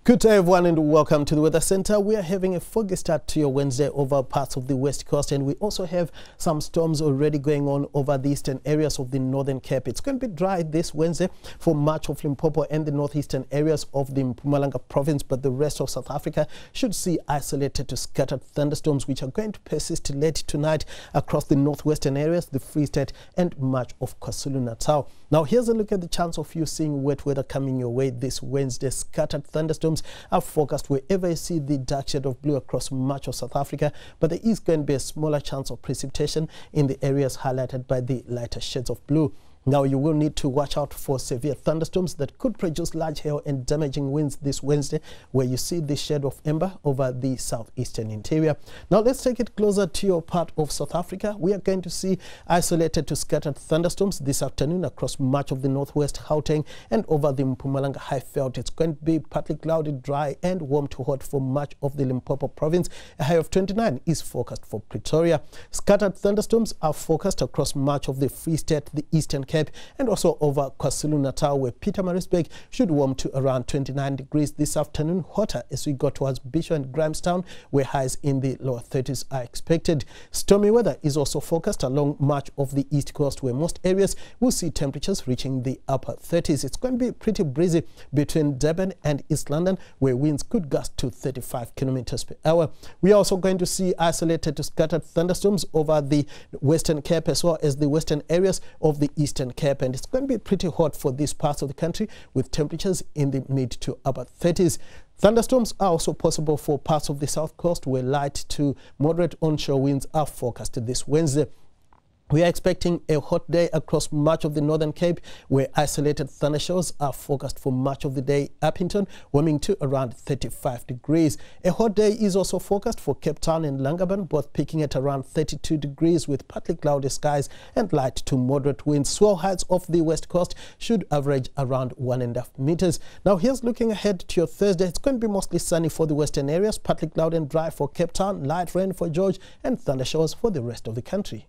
Good day everyone and welcome to the Weather Center. We are having a foggy start to your Wednesday over parts of the West Coast, and we also have some storms already going on over the eastern areas of the Northern Cape. It's going to be dry this Wednesday for much of Limpopo and the northeastern areas of the Mpumalanga province, but the rest of South Africa should see isolated to scattered thunderstorms which are going to persist late tonight across the northwestern areas, the Free State and much of KwaZulu-Natal. Now here's a look at the chance of you seeing wet weather coming your way this Wednesday. Scattered thunderstorms are forecast wherever you see the dark shade of blue across much of South Africa, but there is going to be a smaller chance of precipitation in the areas highlighted by the lighter shades of blue. Now you will need to watch out for severe thunderstorms that could produce large hail and damaging winds this Wednesday, where you see the shade of amber over the southeastern interior. Now let's take it closer to your part of South Africa. We are going to see isolated to scattered thunderstorms this afternoon across much of the northwest, Gauteng and over the Mpumalanga Highveld. It's going to be partly cloudy, dry and warm to hot for much of the Limpopo province. A high of 29 is forecast for Pretoria. Scattered thunderstorms are forecast across much of the Free State, the Eastern Cape and also over KwaZulu-Natal, where Pietermaritzburg should warm to around 29 degrees this afternoon, hotter as we go towards Bisho and Grahamstown, where highs in the lower 30s are expected. Stormy weather is also forecast along much of the east coast, where most areas will see temperatures reaching the upper 30s. It's going to be pretty breezy between Durban and East London, where winds could gust to 35 kilometers per hour. We are also going to see isolated to scattered thunderstorms over the Western Cape as well as the western areas of the Eastern Cape, and it's going to be pretty hot for these parts of the country with temperatures in the mid to upper 30s. Thunderstorms are also possible for parts of the south coast, where light to moderate onshore winds are forecasted this Wednesday. We are expecting a hot day across much of the Northern Cape, where isolated thundershowers are forecast for much of the day. Upington warming to around 35 degrees. A hot day is also forecast for Cape Town and Langaban, both peaking at around 32 degrees with partly cloudy skies and light to moderate winds. Swell heights off the west coast should average around 1.5 meters. Now here's looking ahead to your Thursday. It's going to be mostly sunny for the western areas, partly cloudy and dry for Cape Town, light rain for George and thundershowers for the rest of the country.